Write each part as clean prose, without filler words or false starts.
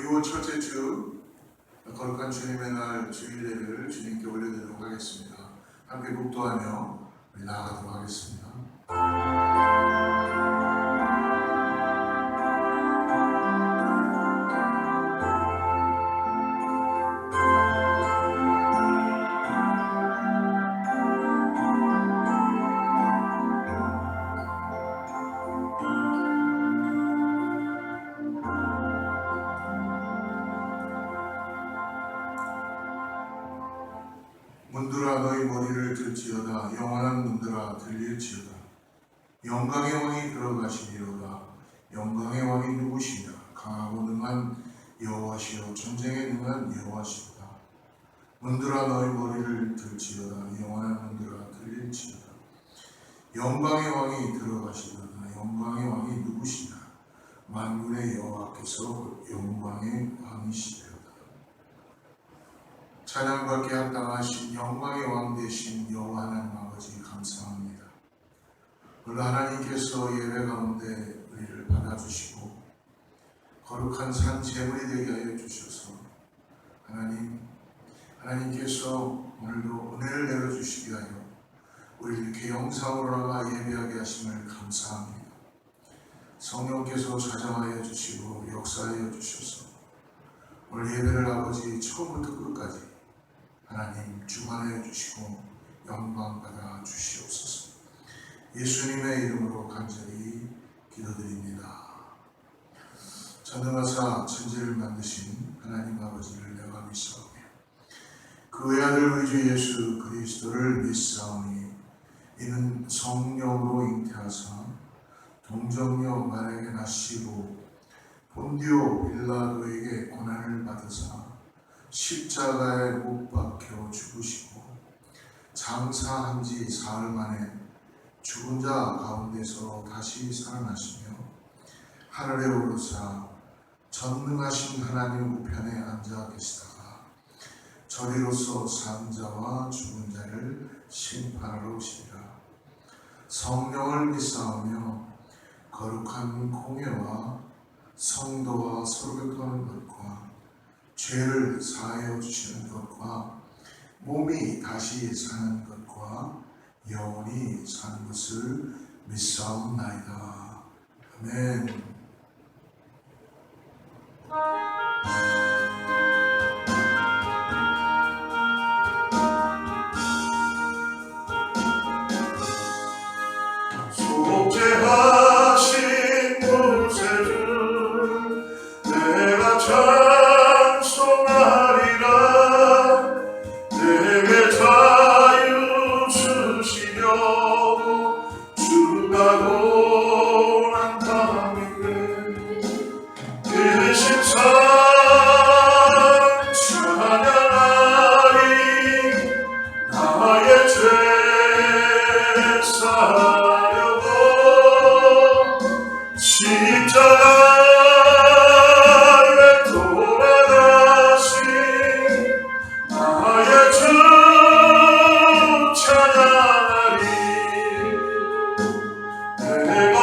6월 첫째 주 거룩한 주님의 날 주일 예배를 주님께 올려드리도록 하겠습니다. 함께 묵도하며 우리 나아가도록 하겠습니다. 문들아 너희 머리를 들지어다. 영원한 문들아 들릴지어다. 영광의 왕이 들어가시리로다. 영광의 왕이 누구시냐? 강하고 능한 여호와시요 전쟁에 능한 여호와시로다. 문들아 너희 머리를 들지어다. 영원한 문들아 들릴지어다. 영광의 왕이 들어가시리로다. 영광의 왕이 누구시냐? 만군의 여호와께서 영광의 왕이시리로다. 찬양받기 합당하신 영광의 왕 되신 여호와 하나님 아버지 감사합니다. 오늘 하나님께서 예배 가운데 우리를 받아주시고 거룩한 산 제물이 되게 하여 주셔서 하나님께서 오늘도 은혜를 내려주시게 하여 우리를 이렇게 영상으로 나가 예배하게 하심을 감사합니다. 성령께서 찾아와여 주시고 역사하여 주셔서 오늘 예배를 아버지 처음부터 끝까지 하나님 주관하여 주시고 영광 받아 주시옵소서. 예수님의 이름으로 간절히 기도드립니다. 전능하사 천지를 만드신 하나님 아버지를 내가 믿사오며 그 외아들 우리 주 예수 그리스도를 믿사오니 이는 성령으로 잉태하사 동정녀 마리아에게 나시고 본디오 빌라도에게 고난을 받으사 십자가에 못 박혀 죽으시고 장사한 지 사흘 만에 죽은 자 가운데서 다시 살아나시며 하늘에 오르사 전능하신 하나님 우편에 앉아 계시다가 저리로서 산 자와 죽은 자를 심판하러 오시리라. 성령을 믿사오며 거룩한 공예와 성도와 서로 교통하는 것과 죄를 사하여 주시는 것과 몸이 다시 사는 것과 영원히 사는 것을 믿사옵나이다. 아멘. 속죄하신 구세주 내가 찬송하리라. 내게 자유 주시려고 주가고 난 다음인데 그 심상 찬양하리. 나의 죄 사려고 십자가에 돌아가신 나의 주 찬양하리. 내가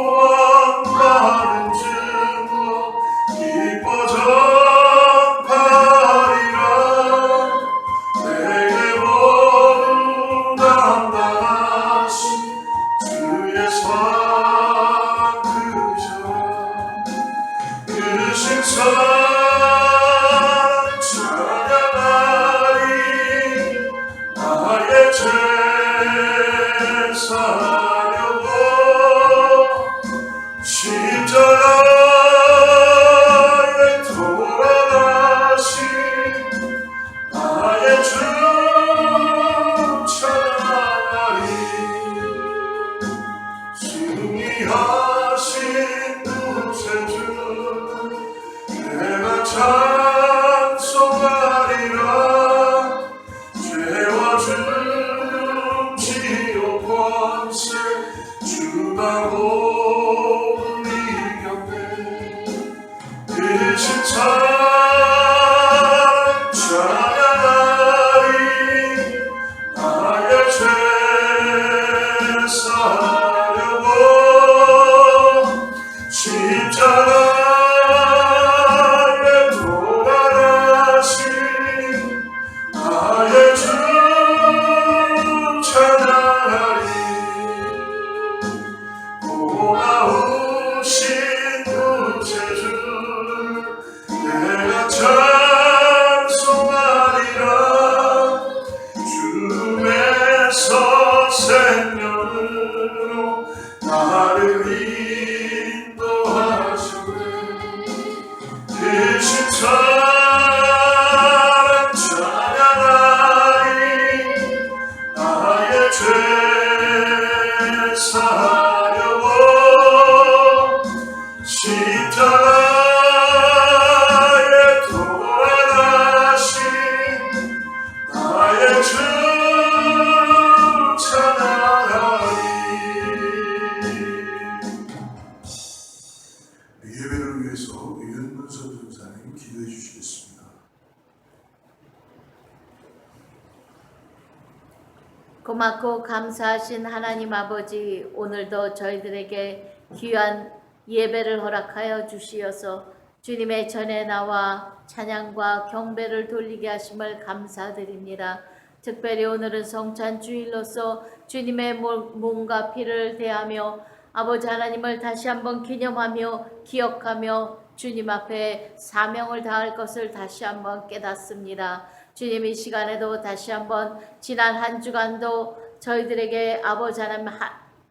구원받은 증거 기뻐 전파리라. 내게 모두 담당하신 주의 상 그 심상 찬양하리. 나의 죄 사려고 십자가에 돌아가신 나의 주 찬양하리. 승리하신 구세주 내가 찬송하리라. 죄와 죽음 치료 권세 주가고 우리 곁에 그 심상 찬양하리. 나의 죄 사려고 십자가 사하려고 십자가에 돌아가신 나의 주 찬양하리. 예배를 위해서 윤문서 전사님 기도해 주시겠습니다. 고맙고 감사하신 하나님 아버지, 오늘도 저희들에게 귀한 예배를 허락하여 주시어서 주님의 전에 나와 찬양과 경배를 돌리게 하심을 감사드립니다. 특별히 오늘은 성찬주일로서 주님의 몸과 피를 대하며 아버지 하나님을 다시 한번 기념하며 기억하며 주님 앞에 사명을 다할 것을 다시 한번 깨닫습니다. 주님, 이 시간에도 다시 한번 지난 한 주간도 저희들에게 아버지 하나님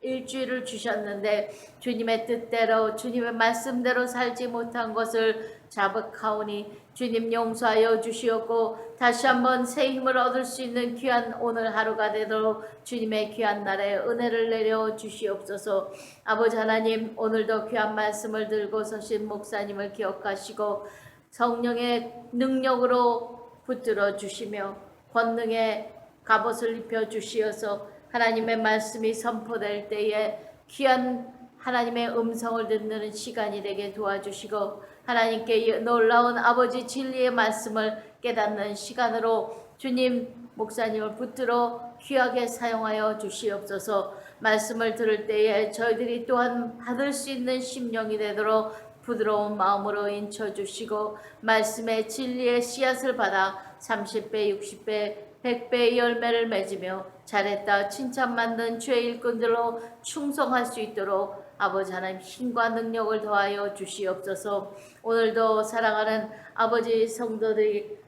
일주일을 주셨는데 주님의 뜻대로 주님의 말씀대로 살지 못한 것을 자복하오니 주님 용서하여 주시옵고 다시 한번 새 힘을 얻을 수 있는 귀한 오늘 하루가 되도록 주님의 귀한 날에 은혜를 내려 주시옵소서. 아버지 하나님, 오늘도 귀한 말씀을 들고 서신 목사님을 기억하시고 성령의 능력으로 붙들어 주시며 권능의 갑옷을 입혀 주시어서 하나님의 말씀이 선포될 때에 귀한 하나님의 음성을 듣는 시간이 되게 도와주시고 하나님께 놀라운 아버지 진리의 말씀을 깨닫는 시간으로 주님 목사님을 붙들어 귀하게 사용하여 주시옵소서. 말씀을 들을 때에 저희들이 또한 받을 수 있는 심령이 되도록 부드러운 마음으로 인쳐주시고 말씀의 진리의 씨앗을 받아 30배, 60배, 100배의 열매를 맺으며 잘했다 칭찬받는 주의 일꾼들로 충성할 수 있도록 아버지 하나님 힘과 능력을 더하여 주시옵소서. 오늘도 사랑하는 아버지 성도들이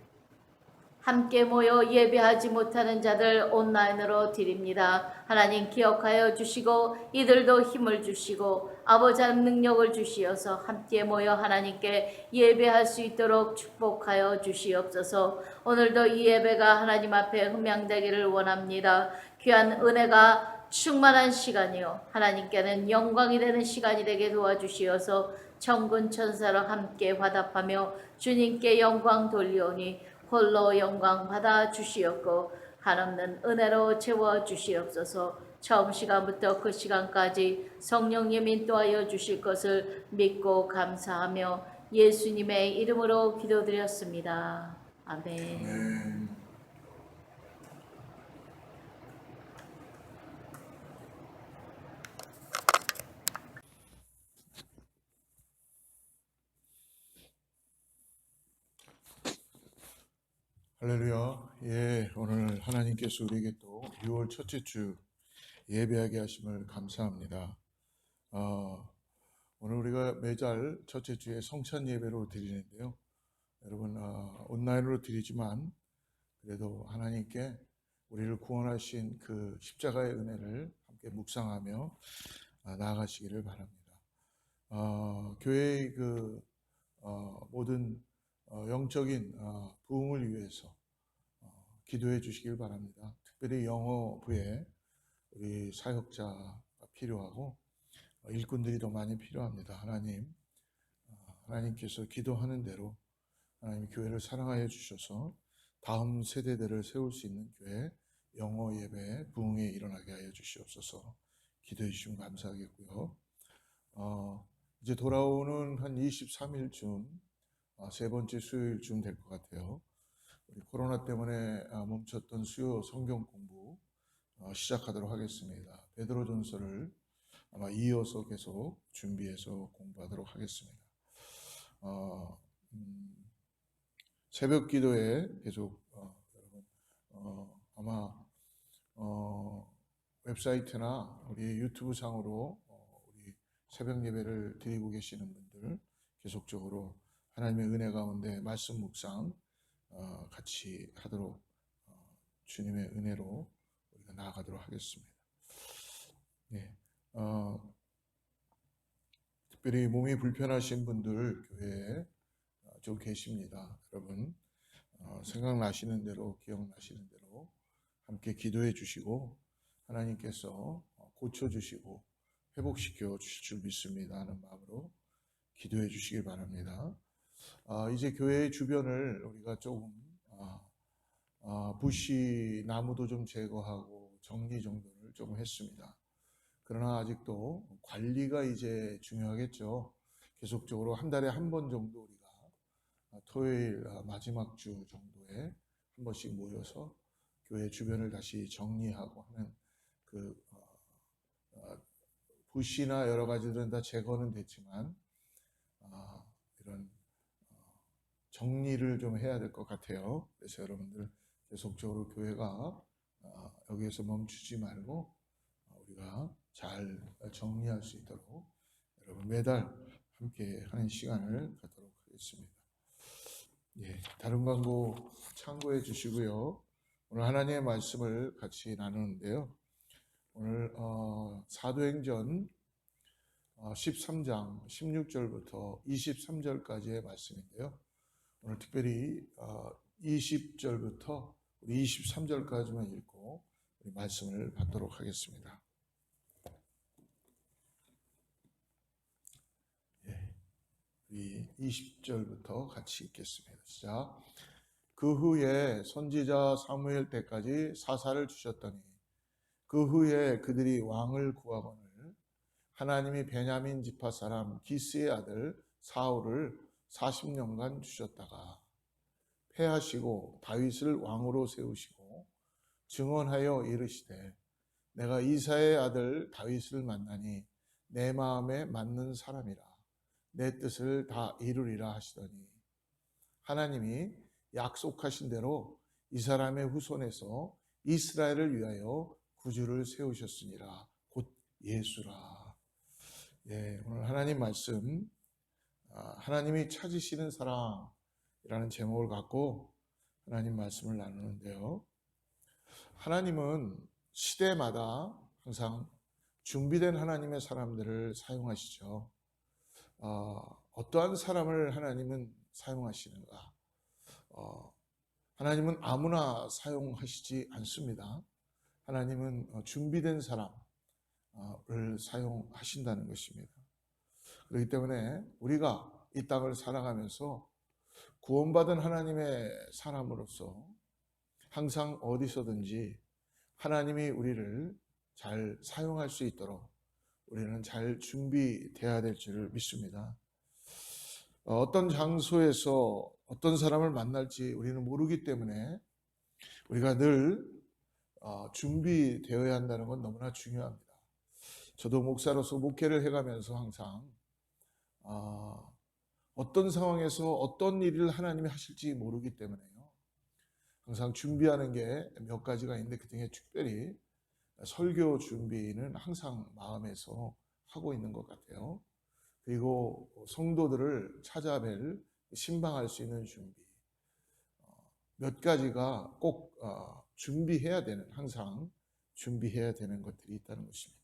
함께 모여 예배하지 못하는 자들 온라인으로 드립니다. 하나님 기억하여 주시고 이들도 힘을 주시고 아버지 하나님 능력을 주시어서 함께 모여 하나님께 예배할 수 있도록 축복하여 주시옵소서. 오늘도 이 예배가 하나님 앞에 흠양되기를 원합니다. 귀한 은혜가 충만한 시간이요 하나님께는 영광이 되는 시간이 되게 도와주시어서 천군 천사로 함께 화답하며 주님께 영광 돌리오니 홀로 영광 받아 주시옵고 한없는 은혜로 채워 주시옵소서. 처음 시간부터 그 시간까지 성령님 인도하여 주실 것을 믿고 감사하며 예수님의 이름으로 기도드렸습니다. 아멘. 할렐루야. 예, 오늘 하나님께서 우리에게 또 6월 첫째 주 예배하게 하심을 감사합니다. 오늘 우리가 매달 첫째 주에 성찬 예배로 드리는데요. 여러분 온라인으로 드리지만 그래도 하나님께 우리를 구원하신 그 십자가의 은혜를 함께 묵상하며 나아가시기를 바랍니다. 교회의 그 모든 영적인 부흥을 위해서 기도해 주시길 바랍니다. 특별히 영어부에 우리 사역자가 필요하고 일꾼들이 더 많이 필요합니다. 하나님께서 기도하는 대로 하나님 교회를 사랑하여 주셔서 다음 세대들을 세울 수 있는 교회 영어 예배 부흥에 일어나게 하여 주시옵소서. 기도해 주시면 감사하겠고요. 이제 돌아오는 한 23일쯤 세 번째 수요일쯤 될 것 같아요. 우리 코로나 때문에 멈췄던 수요 성경 공부 시작하도록 하겠습니다. 베드로전서를 아마 이어서 계속 준비해서 공부하도록 하겠습니다. 새벽 기도에 계속 여러분 아마 웹사이트나 우리 유튜브 상으로 우리 새벽 예배를 드리고 계시는 분들 계속적으로 하나님의 은혜 가운데 말씀 묵상 같이 하도록 주님의 은혜로 우리가 나아가도록 하겠습니다. 네, 특별히 몸이 불편하신 분들 교회에 좀 계십니다. 여러분 생각나시는 대로 기억나시는 대로 함께 기도해 주시고 하나님께서 고쳐주시고 회복시켜 주실 줄 믿습니다 하는 마음으로 기도해 주시기 바랍니다. 이제 교회 주변을 우리가 조금 부시 나무도 좀 제거하고 정리 정돈을 조금 했습니다. 그러나 아직도 관리가 이제 중요하겠죠. 계속적으로 한 달에 한 번 정도 우리가 토요일 마지막 주 정도에 한 번씩 모여서 교회 주변을 다시 정리하고 하는 그 부시나 여러 가지들은 다 제거는 됐지만 이런 정리를 좀 해야 될 것 같아요. 그래서 여러분들 계속적으로 교회가 여기에서 멈추지 말고 우리가 잘 정리할 수 있도록 여러분 매달 함께 하는 시간을 갖도록 하겠습니다. 예, 다른 광고 참고해 주시고요. 오늘 하나님의 말씀을 같이 나누는데요. 오늘 사도행전 13장 16절부터 23절까지의 말씀인데요. 오늘 특별히 20절부터 우리 23절까지만 읽고 우리 말씀을 받도록 하겠습니다. 예, 우리 20절부터 같이 읽겠습니다. 시작. 그 후에 선지자 사무엘 때까지 사사를 주셨더니 그 후에 그들이 왕을 구하거늘 하나님이 베냐민 지파 사람 기스의 아들 사울을 40년간 주셨다가 패하시고 다윗을 왕으로 세우시고 증언하여 이르시되 내가 이사의 아들 다윗을 만나니 내 마음에 맞는 사람이라 내 뜻을 다 이루리라 하시더니 하나님이 약속하신 대로 이 사람의 후손에서 이스라엘을 위하여 구주를 세우셨으니라 곧 예수라. 예, 오늘 하나님 말씀 하나님이 찾으시는 사람이라는 제목을 갖고 하나님 말씀을 나누는데요. 하나님은 시대마다 항상 준비된 하나님의 사람들을 사용하시죠. 어떠한 사람을 하나님은 사용하시는가? 하나님은 아무나 사용하시지 않습니다. 하나님은 준비된 사람을 사용하신다는 것입니다. 그렇기 때문에 우리가 이 땅을 살아가면서 구원받은 하나님의 사람으로서 항상 어디서든지 하나님이 우리를 잘 사용할 수 있도록 우리는 잘 준비되어야 될 줄 믿습니다. 어떤 장소에서 어떤 사람을 만날지 우리는 모르기 때문에 우리가 늘 준비되어야 한다는 건 너무나 중요합니다. 저도 목사로서 목회를 해가면서 항상 어떤 상황에서 어떤 일을 하나님이 하실지 모르기 때문에요. 항상 준비하는 게 몇 가지가 있는데 그중에 특별히 설교 준비는 항상 마음에서 하고 있는 것 같아요. 그리고 성도들을 찾아뵐 신방할 수 있는 준비 몇 가지가 꼭 준비해야 되는 항상 준비해야 되는 것들이 있다는 것입니다.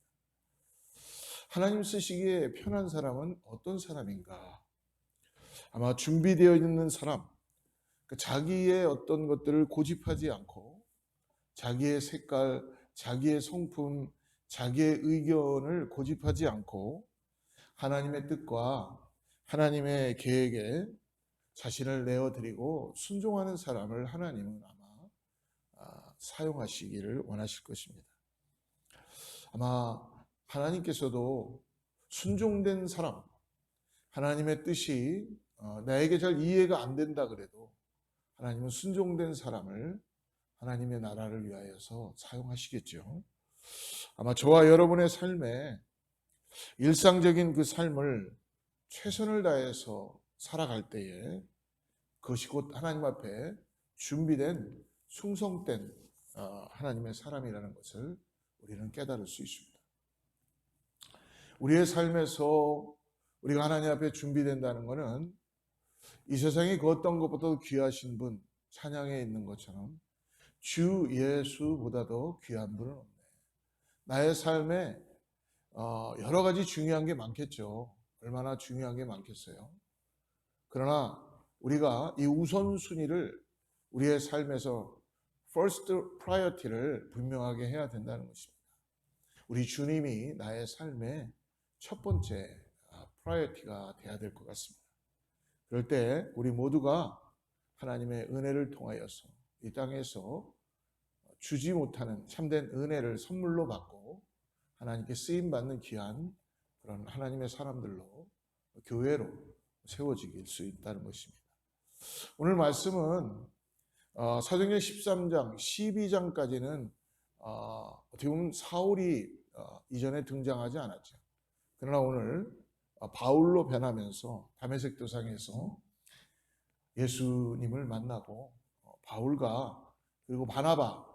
하나님 쓰시기에 편한 사람은 어떤 사람인가? 아마 준비되어 있는 사람, 자기의 어떤 것들을 고집하지 않고 자기의 색깔, 자기의 성품, 자기의 의견을 고집하지 않고 하나님의 뜻과 하나님의 계획에 자신을 내어드리고 순종하는 사람을 하나님은 아마 사용하시기를 원하실 것입니다. 아마 하나님께서도 순종된 사람, 하나님의 뜻이 나에게 잘 이해가 안 된다 그래도 하나님은 순종된 사람을 하나님의 나라를 위하여서 사용하시겠죠. 아마 저와 여러분의 삶에 일상적인 그 삶을 최선을 다해서 살아갈 때에 그것이 곧 하나님 앞에 준비된 충성된 하나님의 사람이라는 것을 우리는 깨달을 수 있습니다. 우리의 삶에서 우리가 하나님 앞에 준비된다는 것은 이 세상에 그 어떤 것보다도 귀하신 분, 찬양에 있는 것처럼 주 예수보다도 귀한 분은 없네. 나의 삶에 여러 가지 중요한 게 많겠죠. 얼마나 중요한 게 많겠어요. 그러나 우리가 이 우선순위를 우리의 삶에서 first priority를 분명하게 해야 된다는 것입니다. 우리 주님이 나의 삶의 첫 번째 프라이어티가 돼야 될 것 같습니다. 그럴 때 우리 모두가 하나님의 은혜를 통하여서 이 땅에서 주지 못하는 참된 은혜를 선물로 받고 하나님께 쓰임받는 귀한 그런 하나님의 사람들로 교회로 세워지길 수 있다는 것입니다. 오늘 말씀은 사도행전 13장, 12장까지는 어떻게 보면 사울이 이전에 등장하지 않았죠. 그러나 오늘 바울로 변하면서 다메섹 도상에서 예수님을 만나고 바울과 그리고 바나바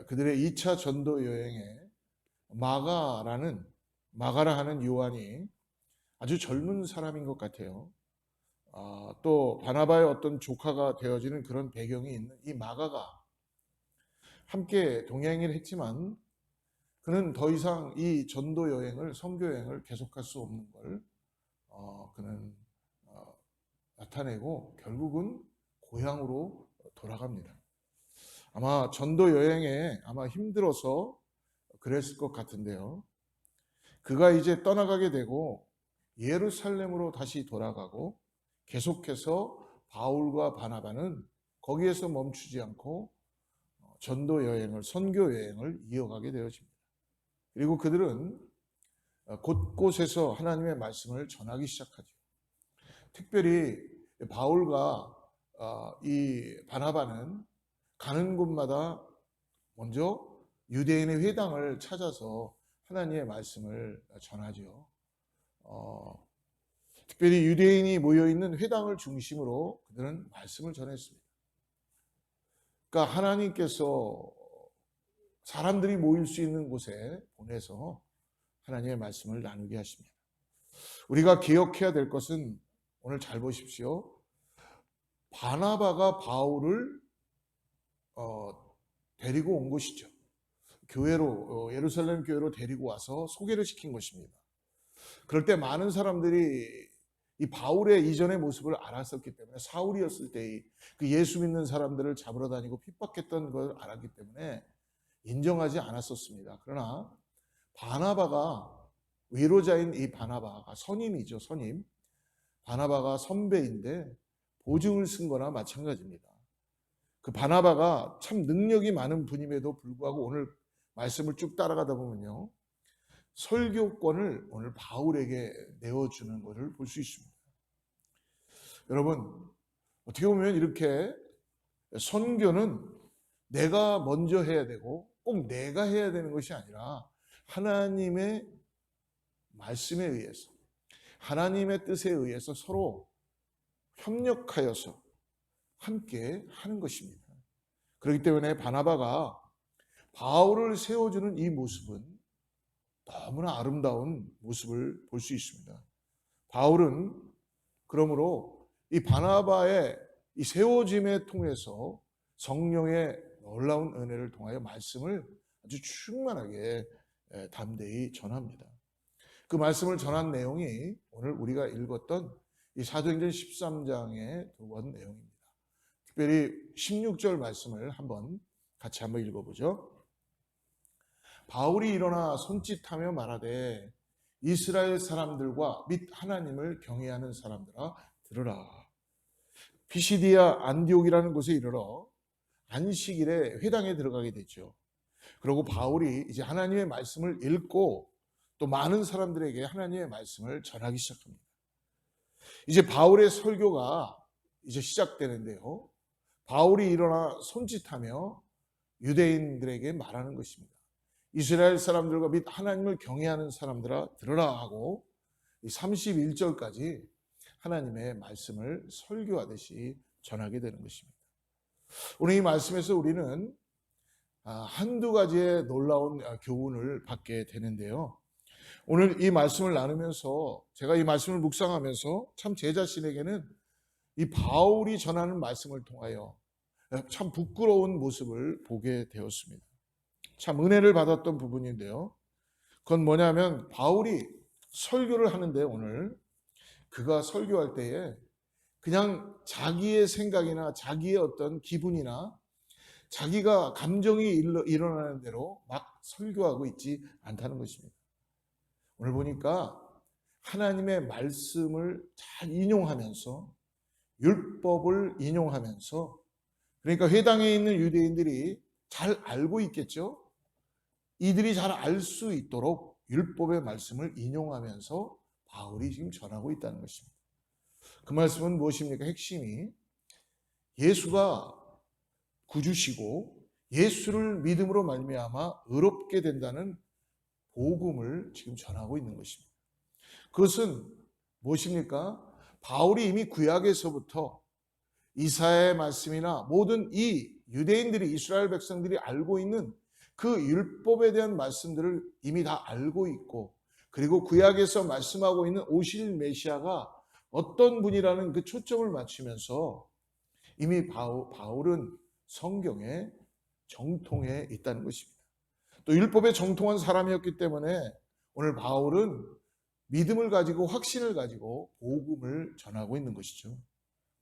그들의 2차 전도 여행에 마가라 하는 요한이 아주 젊은 사람인 것 같아요. 또 바나바의 어떤 조카가 되어지는 그런 배경이 있는 이 마가가 함께 동행을 했지만 그는 더 이상 이 전도 여행을, 선교 여행을 계속할 수 없는 걸 그는 나타내고 결국은 고향으로 돌아갑니다. 아마 전도 여행에 아마 힘들어서 그랬을 것 같은데요. 그가 이제 떠나가게 되고 예루살렘으로 다시 돌아가고 계속해서 바울과 바나바는 거기에서 멈추지 않고 전도 여행을, 선교 여행을 이어가게 되어집니다. 그리고 그들은 곳곳에서 하나님의 말씀을 전하기 시작하죠. 특별히 바울과 이 바나바는 가는 곳마다 먼저 유대인의 회당을 찾아서 하나님의 말씀을 전하죠. 특별히 유대인이 모여있는 회당을 중심으로 그들은 말씀을 전했습니다. 그러니까 하나님께서 사람들이 모일 수 있는 곳에 보내서 하나님의 말씀을 나누게 하십니다. 우리가 기억해야 될 것은 오늘 잘 보십시오. 바나바가 바울을 데리고 온 것이죠. 교회로, 예루살렘 교회로 데리고 와서 소개를 시킨 것입니다. 그럴 때 많은 사람들이 이 바울의 이전의 모습을 알았었기 때문에, 사울이었을 때 그 예수 믿는 사람들을 잡으러 다니고 핍박했던 걸 알았기 때문에 인정하지 않았었습니다. 그러나 바나바가, 위로자인 이 바나바가 선임이죠, 선임. 바나바가 선배인데 보증을 쓴 거나 마찬가지입니다. 그 바나바가 참 능력이 많은 분임에도 불구하고 오늘 말씀을 쭉 따라가다 보면요, 설교권을 오늘 바울에게 내어주는 것을 볼 수 있습니다. 여러분, 어떻게 보면 이렇게 선교는 내가 먼저 해야 되고 꼭 내가 해야 되는 것이 아니라 하나님의 말씀에 의해서, 하나님의 뜻에 의해서 서로 협력하여서 함께 하는 것입니다. 그렇기 때문에 바나바가 바울을 세워주는 이 모습은 너무나 아름다운 모습을 볼 수 있습니다. 바울은 그러므로 이 바나바의 이 세워짐에 통해서 성령의 놀라운 은혜를 통하여 말씀을 아주 충만하게 담대히 전합니다. 그 말씀을 전한 내용이 오늘 우리가 읽었던 이 사도행전 13장의 두 번 내용입니다. 특별히 16절 말씀을 같이 한번 읽어보죠. 바울이 일어나 손짓하며 말하되 이스라엘 사람들과 및 하나님을 경외하는 사람들아 들으라. 피시디아 안디옥이라는 곳에 이르러 안식일에 회당에 들어가게 되죠. 그리고 바울이 이제 하나님의 말씀을 읽고 또 많은 사람들에게 하나님의 말씀을 전하기 시작합니다. 이제 바울의 설교가 이제 시작되는데요. 바울이 일어나 손짓하며 유대인들에게 말하는 것입니다. 이스라엘 사람들과 및 하나님을 경외하는 사람들아 들으라 하고 31절까지 하나님의 말씀을 설교하듯이 전하게 되는 것입니다. 오늘 이 말씀에서 우리는 한두 가지의 놀라운 교훈을 받게 되는데요. 오늘 이 말씀을 나누면서 제가 이 말씀을 묵상하면서 참 제 자신에게는 이 바울이 전하는 말씀을 통하여 참 부끄러운 모습을 보게 되었습니다. 참 은혜를 받았던 부분인데요. 그건 뭐냐면 바울이 설교를 하는데 오늘 그가 설교할 때에 그냥 자기의 생각이나 자기의 어떤 기분이나 자기가 감정이 일어나는 대로 막 설교하고 있지 않다는 것입니다. 오늘 보니까 하나님의 말씀을 잘 인용하면서 율법을 인용하면서, 그러니까 회당에 있는 유대인들이 잘 알고 있겠죠. 이들이 잘 알 수 있도록 율법의 말씀을 인용하면서 바울이 지금 전하고 있다는 것입니다. 그 말씀은 무엇입니까? 핵심이 예수가 구주시고 예수를 믿음으로 말미암아 의롭게 된다는 복음을 지금 전하고 있는 것입니다. 그것은 무엇입니까? 바울이 이미 구약에서부터 이사야의 말씀이나 모든 이 유대인들이, 이스라엘 백성들이 알고 있는 그 율법에 대한 말씀들을 이미 다 알고 있고, 그리고 구약에서 말씀하고 있는 오실 메시아가 어떤 분이라는 그 초점을 맞추면서 이미 바울은 성경에 정통해 있다는 것입니다. 또 율법에 정통한 사람이었기 때문에 오늘 바울은 믿음을 가지고 확신을 가지고 복음을 전하고 있는 것이죠.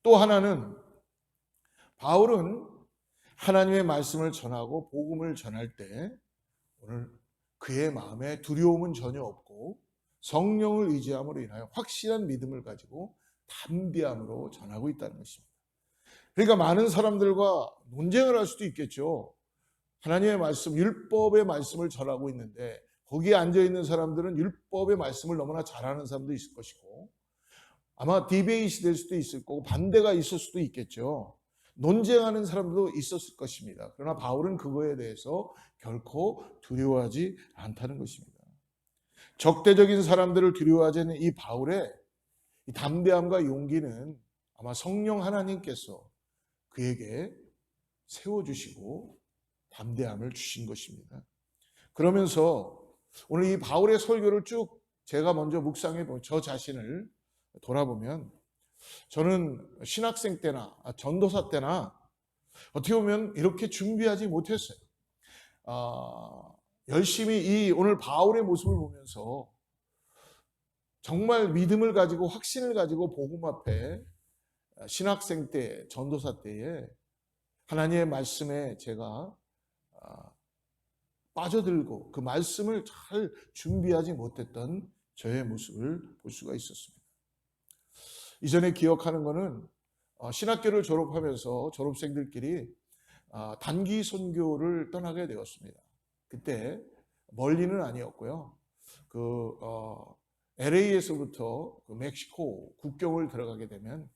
또 하나는 바울은 하나님의 말씀을 전하고 복음을 전할 때 오늘 그의 마음에 두려움은 전혀 없고 성령을 의지함으로 인하여 확실한 믿음을 가지고 담대함으로 전하고 있다는 것입니다. 그러니까 많은 사람들과 논쟁을 할 수도 있겠죠. 하나님의 말씀, 율법의 말씀을 전하고 있는데 거기에 앉아있는 사람들은 율법의 말씀을 너무나 잘하는 사람도 있을 것이고, 아마 디베이트 될 수도 있을 거고 반대가 있을 수도 있겠죠. 논쟁하는 사람도 있었을 것입니다. 그러나 바울은 그거에 대해서 결코 두려워하지 않다는 것입니다. 적대적인 사람들을 두려워하지 않는 이 바울의 이 담대함과 용기는 아마 성령 하나님께서 그에게 세워주시고 담대함을 주신 것입니다. 그러면서 오늘 이 바울의 설교를 쭉 제가 먼저 묵상해 보면 저 자신을 돌아보면 저는 신학생 때나 전도사 때나 어떻게 보면 이렇게 준비하지 못했어요. 열심히 이 오늘 바울의 모습을 보면서 정말 믿음을 가지고 확신을 가지고 복음 앞에 신학생 때, 전도사 때에 하나님의 말씀에 제가 빠져들고 그 말씀을 잘 준비하지 못했던 저의 모습을 볼 수가 있었습니다. 이전에 기억하는 거는 신학교를 졸업하면서 졸업생들끼리 단기 선교를 떠나게 되었습니다. 그때 멀리는 아니었고요. LA에서부터 멕시코 국경을 들어가게 되면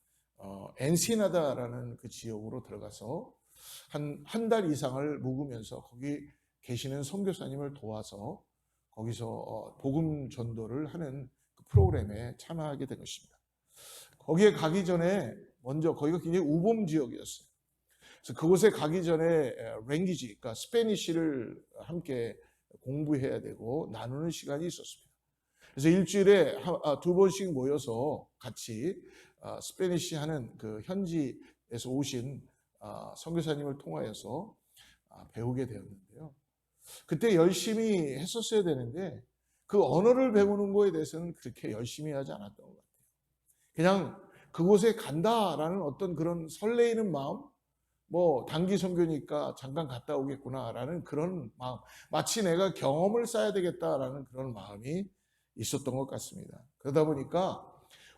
엔시나다라는 그 지역으로 들어가서 한 달 이상을 묵으면서 거기 계시는 선교사님을 도와서 거기서 복음 전도를 하는 그 프로그램에 참여하게 된 것입니다. 거기에 가기 전에 먼저 거기가 굉장히 우범 지역이었어요. 그래서 그곳에 가기 전에 랭귀지, 그러니까 스페니쉬를 함께 공부해야 되고 나누는 시간이 있었습니다. 그래서 일주일에 2번씩 모여서 같이 스페니쉬 하는 그 현지에서 오신 선교사님을 통하여서 배우게 되었는데요. 그때 열심히 했었어야 되는데 그 언어를 배우는 거에 대해서는 그렇게 열심히 하지 않았던 것 같아요. 그냥 그곳에 간다라는 어떤 그런 설레이는 마음, 뭐 단기 선교니까 잠깐 갔다 오겠구나라는 그런 마음, 마치 내가 경험을 쌓아야 되겠다라는 그런 마음이 있었던 것 같습니다. 그러다 보니까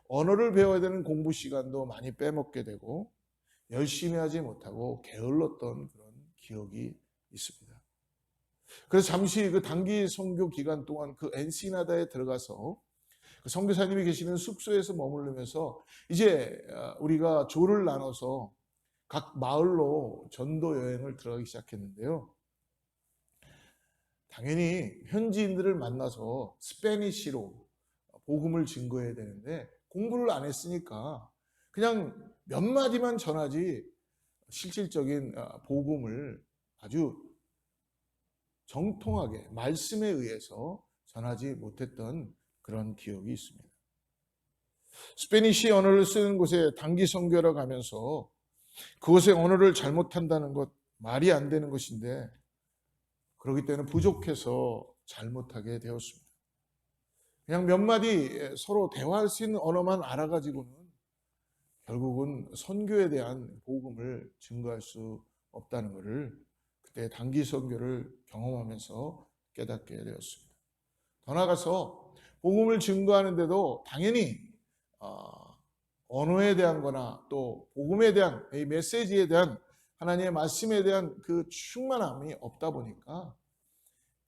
언어를 배워야 되는 공부 시간도 많이 빼먹게 되고 열심히 하지 못하고 게을렀던 그런 기억이 있습니다. 그래서 잠시 그 단기 선교 기간 동안 그 엔시나다에 들어가서 그 선교사님이 계시는 숙소에서 머무르면서 이제 우리가 조를 나눠서 각 마을로 전도 여행을 들어가기 시작했는데요. 당연히 현지인들을 만나서 스페니쉬로 복음을 증거해야 되는데 공부를 안 했으니까 그냥 몇 마디만 전하지 실질적인 복음을 아주 정통하게 말씀에 의해서 전하지 못했던 그런 기억이 있습니다. 스페니쉬 언어를 쓰는 곳에 단기 선교를 가면서 그곳의 언어를 잘못한다는 것 말이 안 되는 것인데 그렇기 때문에 부족해서 잘못하게 되었습니다. 그냥 몇 마디 서로 대화할 수 있는 언어만 알아가지고는 결국은 선교에 대한 복음을 증거할 수 없다는 것을 그때 단기 선교를 경험하면서 깨닫게 되었습니다. 더 나아가서 복음을 증거하는데도 당연히 언어에 대한 거나 또 복음에 대한 이 메시지에 대한 하나님의 말씀에 대한 그 충만함이 없다 보니까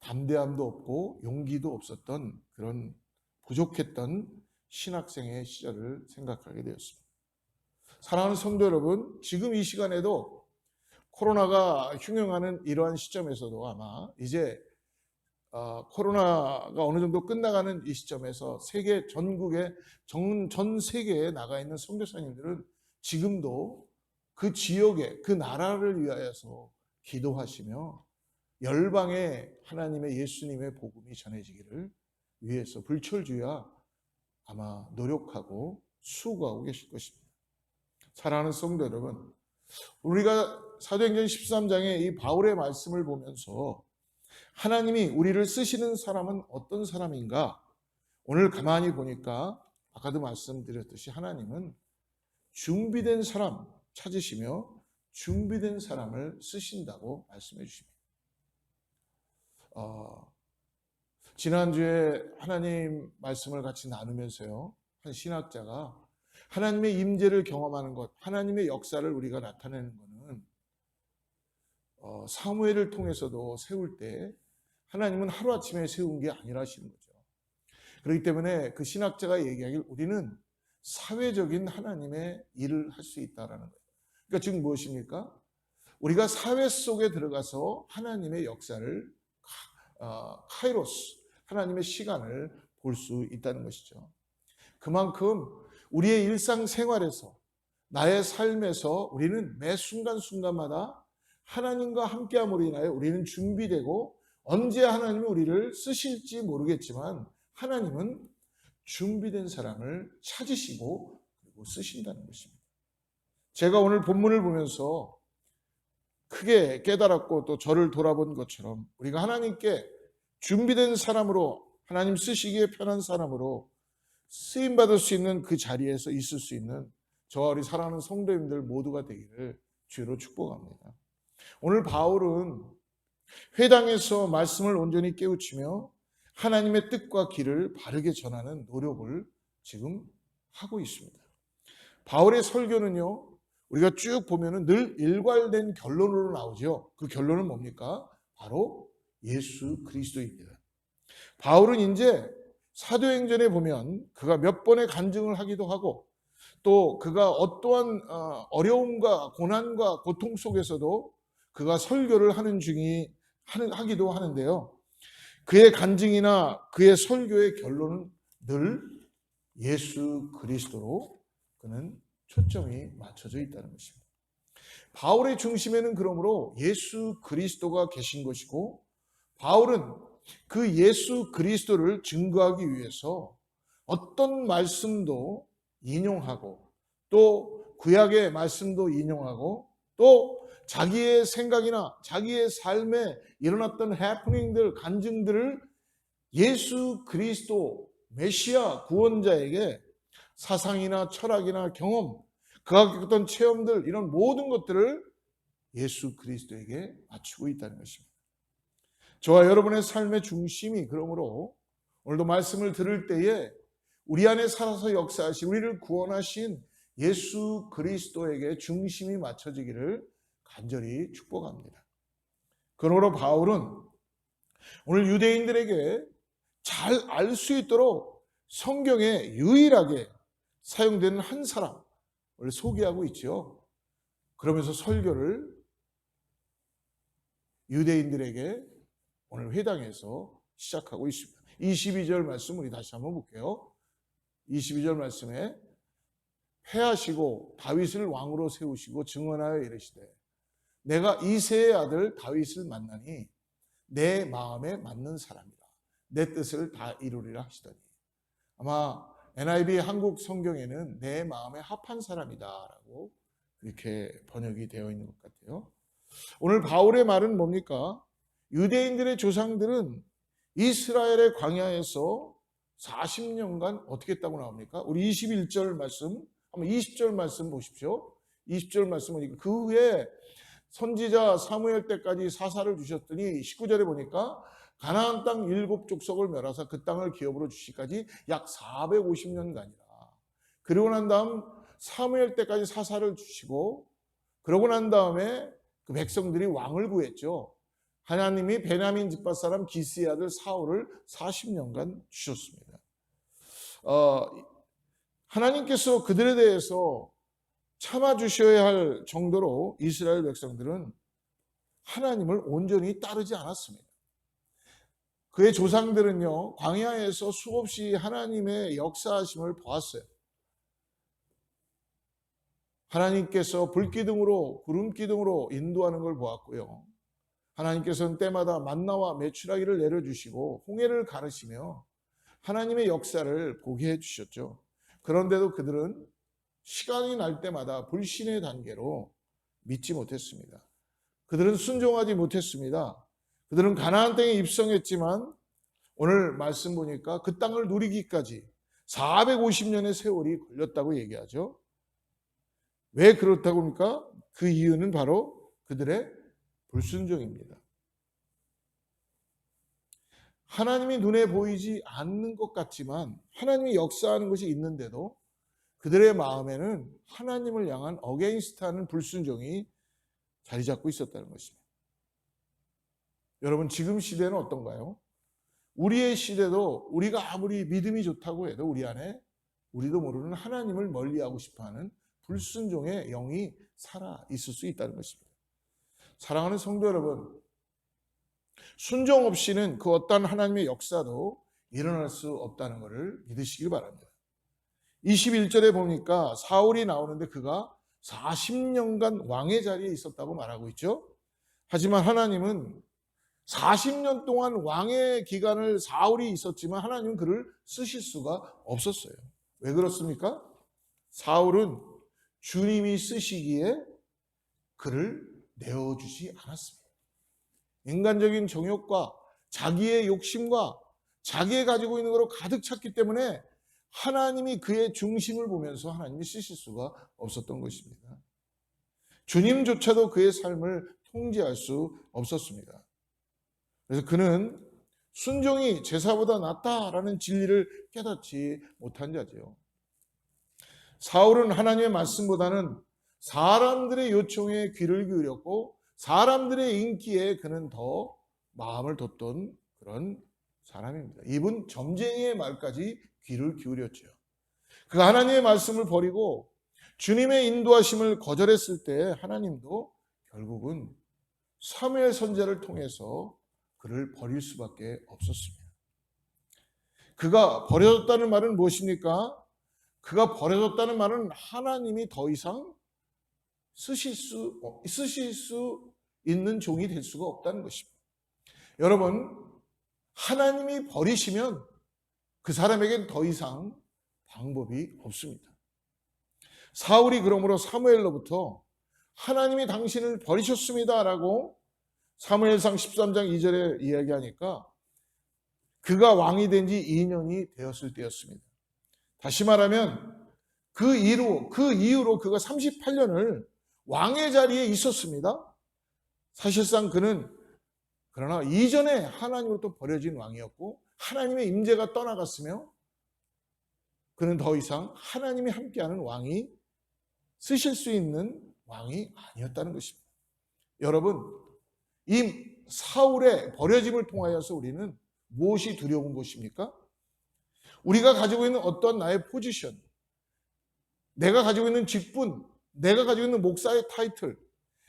담대함도 없고 용기도 없었던 그런 부족했던 신학생의 시절을 생각하게 되었습니다. 사랑하는 성도 여러분, 지금 이 시간에도 코로나가 흉흉하는 이러한 시점에서도 아마 이제 코로나가 어느 정도 끝나가는 이 시점에서 세계 전국에 전 세계에 나가 있는 선교사님들은 지금도 그 지역에 그 나라를 위하여서 기도하시며 열방에 하나님의 예수님의 복음이 전해지기를 위해서 불철주야 아마 노력하고 수고하고 계실 것입니다. 사랑하는 성도 여러분, 우리가 사도행전 13장의 이 바울의 말씀을 보면서 하나님이 우리를 쓰시는 사람은 어떤 사람인가? 오늘 가만히 보니까 아까도 말씀드렸듯이 하나님은 준비된 사람 찾으시며 준비된 사람을 쓰신다고 말씀해 주십니다. 지난주에 하나님 말씀을 같이 나누면서요, 한 신학자가 하나님의 임재를 경험하는 것, 하나님의 역사를 우리가 나타내는 것은 사무엘을 통해서도 세울 때 하나님은 하루아침에 세운 게 아니라시는 거죠. 그렇기 때문에 그 신학자가 얘기하길 우리는 사회적인 하나님의 일을 할 수 있다라는 거예요. 그러니까 지금 무엇입니까? 우리가 사회 속에 들어가서 하나님의 역사를 카이로스, 하나님의 시간을 볼 수 있다는 것이죠. 그만큼 우리의 일상생활에서 나의 삶에서 우리는 매 순간순간마다 하나님과 함께함으로 인하여 우리는 준비되고 언제 하나님이 우리를 쓰실지 모르겠지만 하나님은 준비된 사람을 찾으시고 그리고 쓰신다는 것입니다. 제가 오늘 본문을 보면서 크게 깨달았고 또 저를 돌아본 것처럼 우리가 하나님께 준비된 사람으로 하나님 쓰시기에 편한 사람으로 쓰임받을 수 있는 그 자리에서 있을 수 있는 저와 우리 사랑하는 성도님들 모두가 되기를 주로 축복합니다. 오늘 바울은 회당에서 말씀을 온전히 깨우치며 하나님의 뜻과 길을 바르게 전하는 노력을 지금 하고 있습니다. 바울의 설교는요, 우리가 쭉 보면은 늘 일괄된 결론으로 나오죠. 그 결론은 뭡니까? 바로 예수 그리스도입니다. 바울은 이제 사도행전에 보면 그가 몇 번의 간증을 하기도 하고 또 그가 어떠한 어려움과 고난과 고통 속에서도 그가 설교를 하기도 하는데요. 그의 간증이나 그의 설교의 결론은 늘 예수 그리스도로 그는 초점이 맞춰져 있다는 것입니다. 바울의 중심에는 그러므로 예수 그리스도가 계신 것이고 바울은 그 예수 그리스도를 증거하기 위해서 어떤 말씀도 인용하고 또 구약의 말씀도 인용하고 또 자기의 생각이나 자기의 삶에 일어났던 해프닝들, 간증들을 예수 그리스도 메시아 구원자에게 사상이나 철학이나 경험, 그가 겪었던 체험들 이런 모든 것들을 예수 그리스도에게 맞추고 있다는 것입니다. 저와 여러분의 삶의 중심이 그러므로 오늘도 말씀을 들을 때에 우리 안에 살아서 역사하신 우리를 구원하신 예수 그리스도에게 중심이 맞춰지기를 간절히 축복합니다. 그러므로 바울은 오늘 유대인들에게 잘 알 수 있도록 성경에 유일하게 사용되는 한 사람을 소개하고 있죠. 그러면서 설교를 유대인들에게 오늘 회당에서 시작하고 있습니다. 22절 말씀 우리 다시 한번 볼게요. 22절 말씀에 패하시고 다윗을 왕으로 세우시고 증언하여 이르시되 내가 이새의 아들 다윗을 만나니 내 마음에 맞는 사람이라 내 뜻을 다 이루리라 하시더니 아마 NIV 한국 성경에는 내 마음에 합한 사람이다 라고 이렇게 번역이 되어 있는 것 같아요. 오늘 바울의 말은 뭡니까? 유대인들의 조상들은 이스라엘의 광야에서 40년간 어떻게 했다고 나옵니까? 우리 21절 말씀, 한번 20절 말씀 보십시오. 20절 말씀은 그 후에 선지자 사무엘 때까지 사사를 주셨더니 19절에 보니까 가나안 땅 7족속을 멸하사 그 땅을 기업으로 주시기까지 약 450년간이라. 그러고 난 다음 사무엘 때까지 사사를 주시고, 그러고 난 다음에 그 백성들이 왕을 구했죠. 하나님이 베냐민 집밭 사람 기스의 아들 사울을 40년간 주셨습니다. 하나님께서 그들에 대해서 참아주셔야 할 정도로 이스라엘 백성들은 하나님을 온전히 따르지 않았습니다. 그의 조상들은요, 광야에서 수없이 하나님의 역사하심을 보았어요. 하나님께서 불기둥으로 구름기둥으로 인도하는 걸 보았고요. 하나님께서는 때마다 만나와 메추라기를 내려주시고 홍해를 가르시며 하나님의 역사를 보게 해주셨죠. 그런데도 그들은 시간이 날 때마다 불신의 단계로 믿지 못했습니다. 그들은 순종하지 못했습니다. 그들은 가나안 땅에 입성했지만 오늘 말씀 보니까 그 땅을 누리기까지 450년의 세월이 걸렸다고 얘기하죠. 왜 그렇다고 합니까? 그 이유는 바로 그들의 불순종입니다. 하나님이 눈에 보이지 않는 것 같지만 하나님이 역사하는 것이 있는데도 그들의 마음에는 하나님을 향한 어게인스트하는 불순종이 자리 잡고 있었다는 것입니다. 여러분, 지금 시대는 어떤가요? 우리의 시대도 우리가 아무리 믿음이 좋다고 해도 우리 안에 우리도 모르는 하나님을 멀리하고 싶어하는 불순종의 영이 살아 있을 수 있다는 것입니다. 사랑하는 성도 여러분, 순종 없이는 그 어떠한 하나님의 역사도 일어날 수 없다는 것을 믿으시길 바랍니다. 21절에 보니까 사울이 나오는데 그가 40년간 왕의 자리에 있었다고 말하고 있죠. 하지만 하나님은 40년 동안 왕의 기간을 사울이 있었지만 하나님은 그를 쓰실 수가 없었어요. 왜 그렇습니까? 사울은 주님이 쓰시기에 그를 내어주지 않았습니다. 인간적인 정욕과 자기의 욕심과 자기의 가지고 있는 것으로 가득 찼기 때문에 하나님이 그의 중심을 보면서 하나님이 쓰실 수가 없었던 것입니다. 주님조차도 그의 삶을 통제할 수 없었습니다. 그래서 그는 순종이 제사보다 낫다라는 진리를 깨닫지 못한 자지요. 사울은 하나님의 말씀보다는 사람들의 요청에 귀를 기울였고 사람들의 인기에 그는 더 마음을 뒀던 그런 사람입니다. 이분 점쟁이의 말까지 귀를 기울였죠. 그 하나님의 말씀을 버리고 주님의 인도하심을 거절했을 때 하나님도 결국은 사무엘 선지자를 통해서 그를 버릴 수밖에 없었습니다. 그가 버려졌다는 말은 무엇입니까? 그가 버려졌다는 말은 하나님이 더 이상 쓰실 수 있는 종이 될 수가 없다는 것입니다. 여러분, 하나님이 버리시면 그 사람에겐 더 이상 방법이 없습니다. 사울이 그러므로 사무엘로부터 하나님이 당신을 버리셨습니다라고 사무엘상 13장 2절에 이야기하니까 그가 왕이 된 지 2년이 되었을 때였습니다. 다시 말하면 그 이후로 그가 38년을 왕의 자리에 있었습니다. 사실상 그는 그러나 이전에 하나님으로부터 버려진 왕이었고 하나님의 임재가 떠나갔으며 그는 더 이상 하나님이 함께하는 왕이 쓰실 수 있는 왕이 아니었다는 것입니다. 여러분, 이 사울의 버려짐을 통하여서 우리는 무엇이 두려운 것입니까? 우리가 가지고 있는 어떤 나의 포지션, 내가 가지고 있는 직분, 내가 가지고 있는 목사의 타이틀,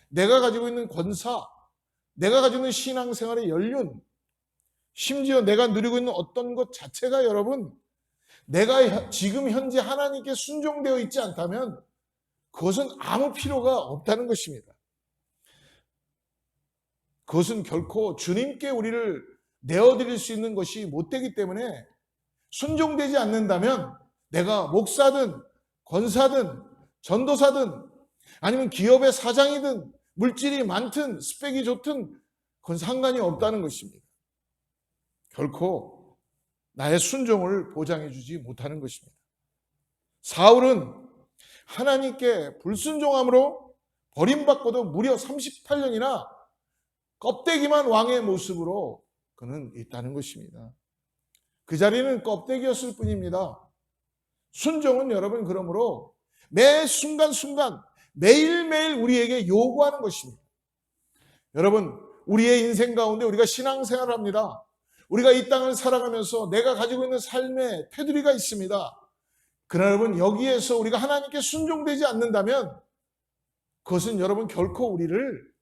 내가 가지고 있는 권사, 내가 가지고 있는 신앙생활의 연륜, 심지어 내가 누리고 있는 어떤 것 자체가 여러분, 내가 지금 현재 하나님께 순종되어 있지 않다면 그것은 아무 필요가 없다는 것입니다. 그것은 결코 주님께 우리를 내어드릴 수 있는 것이 못 되기 때문에 순종되지 않는다면 내가 목사든 권사든 전도사든 아니면 기업의 사장이든 물질이 많든 스펙이 좋든 그건 상관이 없다는 것입니다. 결코 나의 순종을 보장해 주지 못하는 것입니다. 사울은 하나님께 불순종함으로 버림받고도 무려 38년이나 껍데기만 왕의 모습으로 그는 있다는 것입니다. 그 자리는 껍데기였을 뿐입니다. 순종은 여러분 그러므로 매 순간순간 매일매일 우리에게 요구하는 것입니다. 여러분 우리의 인생 가운데 우리가 신앙생활을 합니다. 우리가 이 땅을 살아가면서 내가 가지고 있는 삶의 테두리가 있습니다. 그러나 여러분 여기에서 우리가 하나님께 순종되지 않는다면 그것은 여러분 결코 우리를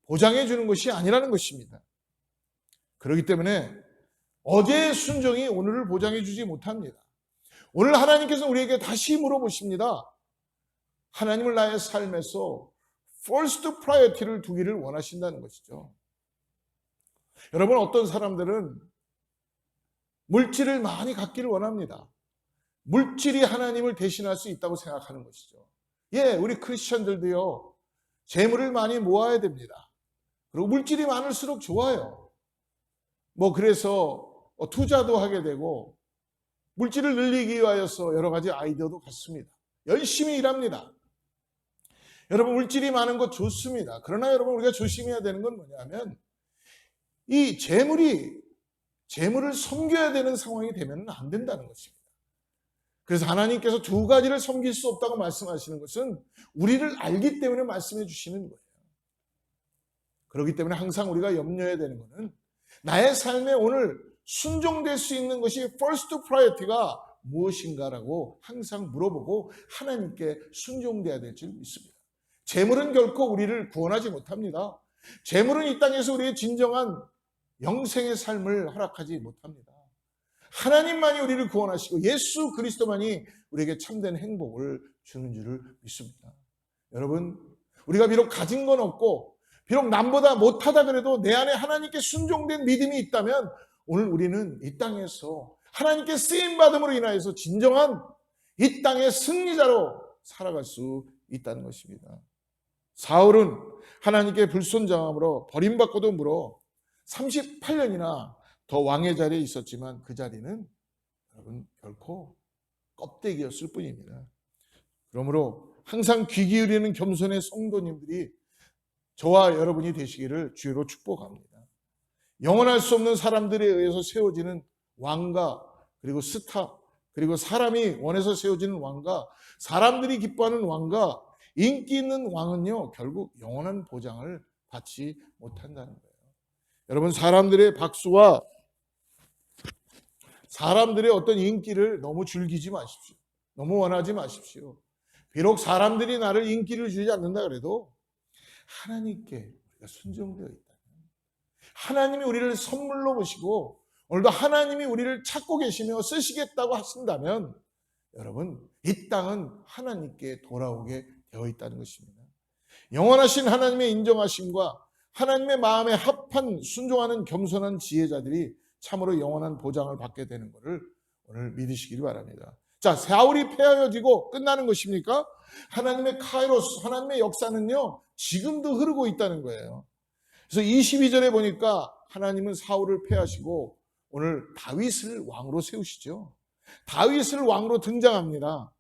보장해 주는 것이 아니라는 것입니다. 그렇기 때문에 어제의 순종이 오늘을 보장해 주지 못합니다. 오늘 하나님께서 우리에게 다시 물어보십니다. 하나님을 나의 삶에서 first priority를 두기를 원하신다는 것이죠. 여러분 어떤 사람들은 물질을 많이 갖기를 원합니다. 물질이 하나님을 대신할 수 있다고 생각하는 것이죠. 예, 우리 크리스천들도요. 재물을 많이 모아야 됩니다. 그리고 물질이 많을수록 좋아요. 그래서 투자도 하게 되고 물질을 늘리기 위하여서 여러 가지 아이디어도 갖습니다. 열심히 일합니다. 여러분 물질이 많은 것 좋습니다. 그러나 여러분 우리가 조심해야 되는 건 뭐냐면 이 재물을 섬겨야 되는 상황이 되면 안 된다는 것입니다. 그래서 하나님께서 두 가지를 섬길 수 없다고 말씀하시는 것은 우리를 알기 때문에 말씀해 주시는 거예요. 그렇기 때문에 항상 우리가 염려해야 되는 것은 나의 삶에 오늘 순종될 수 있는 것이 first priority가 무엇인가라고 항상 물어보고 하나님께 순종돼야 될 줄 믿습니다. 재물은 결코 우리를 구원하지 못합니다. 재물은 이 땅에서 우리의 진정한 영생의 삶을 허락하지 못합니다. 하나님만이 우리를 구원하시고 예수 그리스도만이 우리에게 참된 행복을 주는 줄을 믿습니다. 여러분 우리가 비록 가진 건 없고 비록 남보다 못하다 그래도 내 안에 하나님께 순종된 믿음이 있다면 오늘 우리는 이 땅에서 하나님께 쓰임받음으로 인하여서 진정한 이 땅의 승리자로 살아갈 수 있다는 것입니다. 사울은 하나님께 불순종함으로 버림받고도 물어 38년이나 더 왕의 자리에 있었지만 그 자리는 여러분 결코 껍데기였을 뿐입니다. 그러므로 항상 귀 기울이는 겸손의 성도님들이 저와 여러분이 되시기를 주로 축복합니다. 영원할 수 없는 사람들에 의해서 세워지는 왕과 그리고 스타 그리고 사람이 원해서 세워지는 왕과 사람들이 기뻐하는 왕과 인기 있는 왕은요 결국 영원한 보장을 받지 못한다는 거예요. 여러분 사람들의 박수와 사람들의 어떤 인기를 너무 즐기지 마십시오. 너무 원하지 마십시오. 비록 사람들이 나를 인기를 주지 않는다 그래도 하나님께 우리가 순종되어 있다면 하나님이 우리를 선물로 보시고 오늘도 하나님이 우리를 찾고 계시며 쓰시겠다고 하신다면 여러분 이 땅은 하나님께 돌아오게 되어 있다는 것입니다. 영원하신 하나님의 인정하심과 하나님의 마음에 합한 순종하는 겸손한 지혜자들이 참으로 영원한 보장을 받게 되는 것을 오늘 믿으시길 바랍니다. 자, 사울이 패하여지고 끝나는 것입니까? 하나님의 카이로스, 하나님의 역사는요 지금도 흐르고 있다는 거예요. 그래서 22절에 보니까 하나님은 사울을 패하시고 오늘 다윗을 왕으로 세우시죠. 다윗을 왕으로 등장합니다.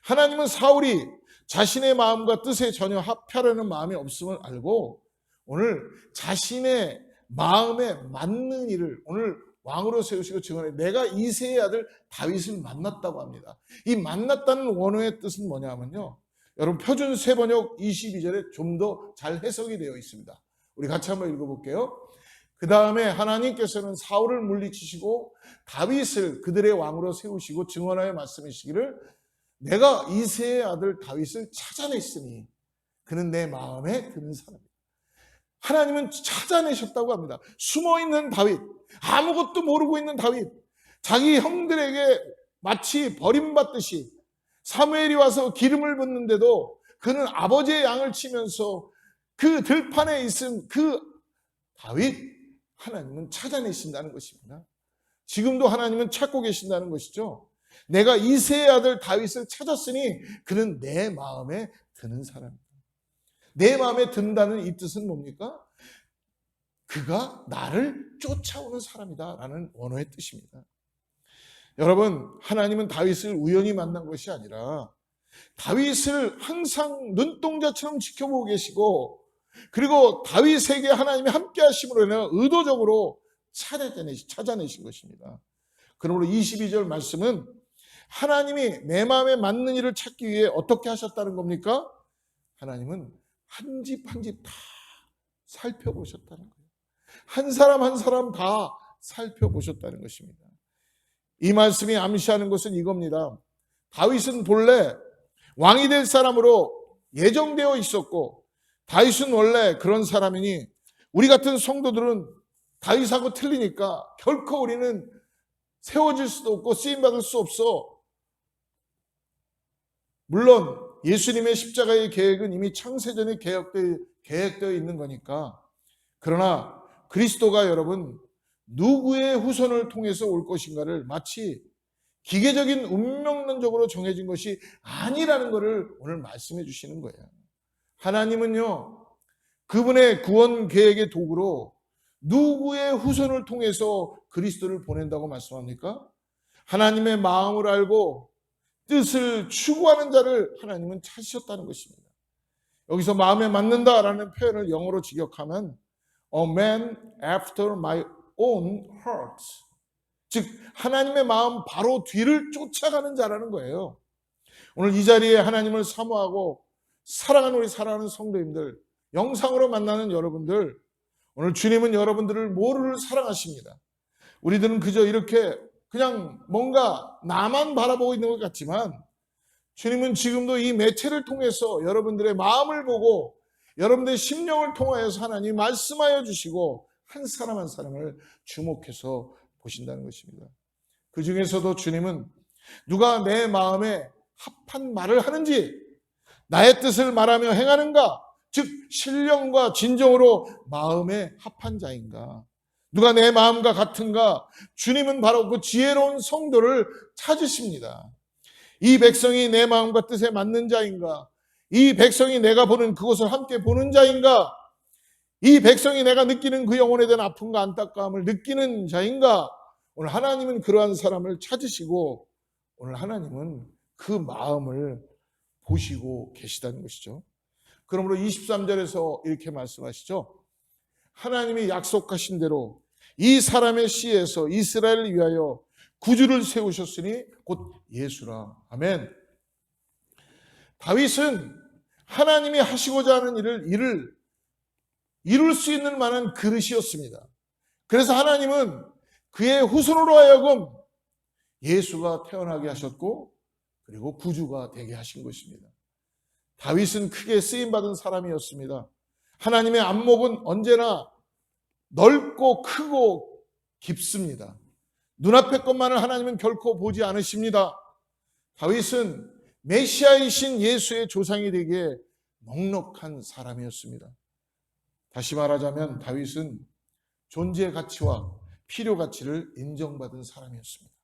하나님은 사울이 자신의 마음과 뜻에 전혀 합하려는 마음이 없음을 알고 오늘 자신의 마음에 맞는 일을 오늘 왕으로 세우시고 증언해 내가 이새의 아들 다윗을 만났다고 합니다. 이 만났다는 원어의 뜻은 뭐냐면요. 여러분 표준 세번역 22절에 좀 더 잘 해석이 되어 있습니다. 우리 같이 한번 읽어볼게요. 그 다음에 하나님께서는 사울을 물리치시고 다윗을 그들의 왕으로 세우시고 증언하여 말씀하시기를 내가 이새의 아들 다윗을 찾아냈으니 그는 내 마음에 드는 사람이다. 하나님은 찾아내셨다고 합니다. 숨어있는 다윗, 아무것도 모르고 있는 다윗, 자기 형들에게 마치 버림받듯이 사무엘이 와서 기름을 붓는데도 그는 아버지의 양을 치면서 그 들판에 있은 그 다윗 하나님은 찾아내신다는 것입니다. 지금도 하나님은 찾고 계신다는 것이죠. 내가 이새의 아들 다윗을 찾았으니 그는 내 마음에 드는 사람이다. 내 마음에 든다는 이 뜻은 뭡니까? 그가 나를 쫓아오는 사람이다 라는 원어의 뜻입니다. 여러분 하나님은 다윗을 우연히 만난 것이 아니라 다윗을 항상 눈동자처럼 지켜보고 계시고, 그리고 다윗에게 하나님이 함께 하심으로 인해 의도적으로 찾아내신 것입니다. 그러므로 22절 말씀은 하나님이 내 마음에 맞는 일을 찾기 위해 어떻게 하셨다는 겁니까? 하나님은 한 집 한 집 다 살펴보셨다는 거예요. 한 사람 한 사람 다 살펴보셨다는 것입니다. 이 말씀이 암시하는 것은 이겁니다. 다윗은 본래 왕이 될 사람으로 예정되어 있었고, 다윗은 원래 그런 사람이니 우리 같은 성도들은 다윗하고 틀리니까 결코 우리는 세워질 수도 없고 쓰임받을 수 없어. 물론 예수님의 십자가의 계획은 이미 창세전에 계획되어 있는 거니까. 그러나 그리스도가 여러분 누구의 후손을 통해서 올 것인가를 마치 기계적인 운명론적으로 정해진 것이 아니라는 것을 오늘 말씀해 주시는 거예요. 하나님은요, 그분의 구원 계획의 도구로 누구의 후손을 통해서 그리스도를 보낸다고 말씀합니까? 하나님의 마음을 알고 뜻을 추구하는 자를 하나님은 찾으셨다는 것입니다. 여기서 마음에 맞는다라는 표현을 영어로 직역하면 A man after my own heart, 즉 하나님의 마음 바로 뒤를 쫓아가는 자라는 거예요. 오늘 이 자리에 하나님을 사모하고 사랑하는 우리 사랑하는 성도님들, 영상으로 만나는 여러분들, 오늘 주님은 여러분들을 모두를 사랑하십니다. 우리들은 그저 이렇게 그냥 뭔가 나만 바라보고 있는 것 같지만 주님은 지금도 이 매체를 통해서 여러분들의 마음을 보고 여러분들의 심령을 통하여서 하나님이 말씀하여 주시고 한 사람 한 사람을 주목해서 보신다는 것입니다. 그 중에서도 주님은 누가 내 마음에 합한 말을 하는지, 나의 뜻을 말하며 행하는가, 즉 신령과 진정으로 마음에 합한 자인가, 누가 내 마음과 같은가, 주님은 바로 그 지혜로운 성도를 찾으십니다. 이 백성이 내 마음과 뜻에 맞는 자인가, 이 백성이 내가 보는 그것을 함께 보는 자인가, 이 백성이 내가 느끼는 그 영혼에 대한 아픔과 안타까움을 느끼는 자인가. 오늘 하나님은 그러한 사람을 찾으시고 오늘 하나님은 그 마음을 보시고 계시다는 것이죠. 그러므로 23절에서 이렇게 말씀하시죠. 하나님이 약속하신 대로 이 사람의 씨에서 이스라엘을 위하여 구주를 세우셨으니 곧 예수라. 아멘. 다윗은 하나님이 하시고자 하는 일을 이룰 수 있는 만한 그릇이었습니다. 그래서 하나님은 그의 후손으로 하여금 예수가 태어나게 하셨고 그리고 구주가 되게 하신 것입니다. 다윗은 크게 쓰임받은 사람이었습니다. 하나님의 안목은 언제나 넓고 크고 깊습니다. 눈앞의 것만을 하나님은 결코 보지 않으십니다. 다윗은 메시아이신 예수의 조상이 되기에 넉넉한 사람이었습니다. 다시 말하자면 다윗은 존재의 가치와 필요 가치를 인정받은 사람이었습니다.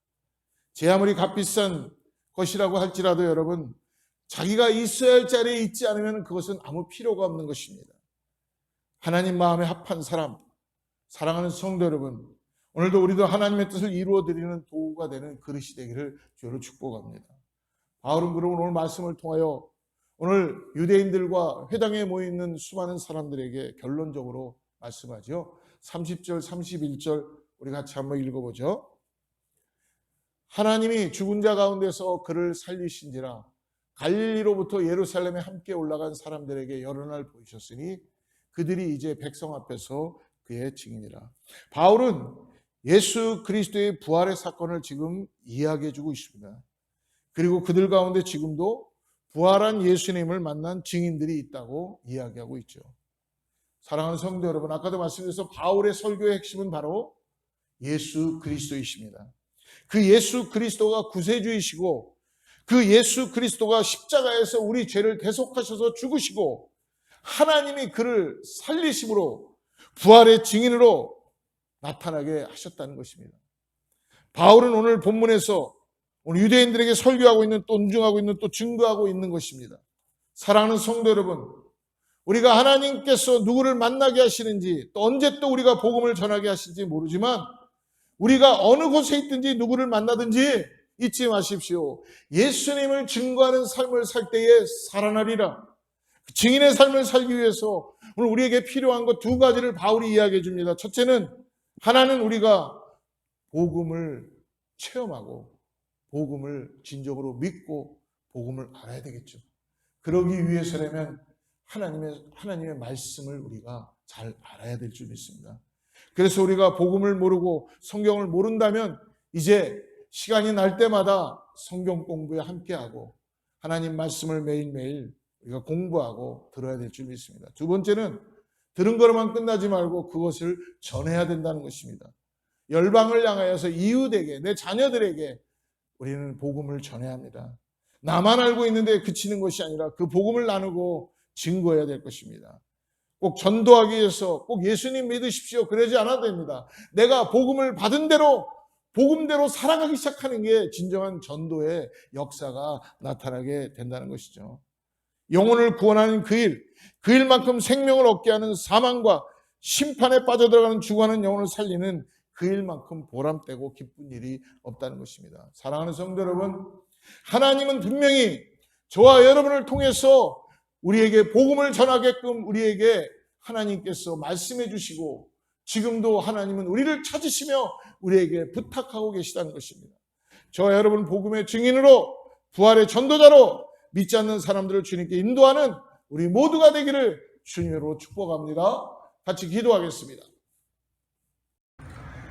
제 아무리 값비싼 것이라고 할지라도 여러분, 자기가 있어야 할 자리에 있지 않으면 그것은 아무 필요가 없는 것입니다. 하나님 마음에 합한 사람, 사랑하는 성도 여러분, 오늘도 우리도 하나님의 뜻을 이루어드리는 도구가 되는 그릇이 되기를 주로 축복합니다. 바울은 그러면 오늘 말씀을 통하여 오늘 유대인들과 회당에 모여있는 수많은 사람들에게 결론적으로 말씀하죠. 30절, 31절 우리 같이 한번 읽어보죠. 하나님이 죽은 자 가운데서 그를 살리신지라 갈릴리로부터 예루살렘에 함께 올라간 사람들에게 여러 날 보이셨으니 그들이 이제 백성 앞에서 그의 증인이라. 바울은 예수 그리스도의 부활의 사건을 지금 이야기해 주고 있습니다. 그리고 그들 가운데 지금도 부활한 예수님을 만난 증인들이 있다고 이야기하고 있죠. 사랑하는 성도 여러분, 아까도 말씀드려서 바울의 설교의 핵심은 바로 예수 그리스도이십니다. 그 예수 그리스도가 구세주이시고 그 예수 그리스도가 십자가에서 우리 죄를 대속하셔서 죽으시고 하나님이 그를 살리심으로 부활의 증인으로 나타나게 하셨다는 것입니다. 바울은 오늘 본문에서 오늘 유대인들에게 설교하고 있는 또 논증하고 있는 또 증거하고 있는 것입니다. 사랑하는 성도 여러분, 우리가 하나님께서 누구를 만나게 하시는지 또 언제 또 우리가 복음을 전하게 하실지 모르지만 우리가 어느 곳에 있든지 누구를 만나든지 잊지 마십시오. 예수님을 증거하는 삶을 살 때에 살아나리라. 증인의 삶을 살기 위해서 오늘 우리에게 필요한 것 두 가지를 바울이 이야기해 줍니다. 첫째는, 하나는 우리가 복음을 체험하고 복음을 진정으로 믿고 복음을 알아야 되겠죠. 그러기 위해서라면 하나님의 말씀을 우리가 잘 알아야 될 줄 믿습니다. 그래서 우리가 복음을 모르고 성경을 모른다면 이제 시간이 날 때마다 성경 공부에 함께하고 하나님 말씀을 매일매일 우리가 공부하고 들어야 될 줄 믿습니다. 두 번째는 들은 거로만 끝나지 말고 그것을 전해야 된다는 것입니다. 열방을 향하여서 이웃에게, 내 자녀들에게 우리는 복음을 전해야 합니다. 나만 알고 있는데 그치는 것이 아니라 그 복음을 나누고 증거해야 될 것입니다. 꼭 전도하기 위해서 꼭 예수님 믿으십시오 그러지 않아도 됩니다. 내가 복음을 받은 대로 복음대로 살아가기 시작하는 게 진정한 전도의 역사가 나타나게 된다는 것이죠. 영혼을 구원하는 그 일만큼 생명을 얻게 하는 사망과 심판에 빠져들어가는 죽어가는 영혼을 살리는 그 일만큼 보람되고 기쁜 일이 없다는 것입니다. 사랑하는 성도 여러분, 하나님은 분명히 저와 여러분을 통해서 우리에게 복음을 전하게끔 우리에게 하나님께서 말씀해 주시고 지금도 하나님은 우리를 찾으시며 우리에게 부탁하고 계시다는 것입니다. 저와 여러분 복음의 증인으로 부활의 전도자로 믿지 않는 사람들을 주님께 인도하는 우리 모두가 되기를 주님으로 축복합니다. 같이 기도하겠습니다.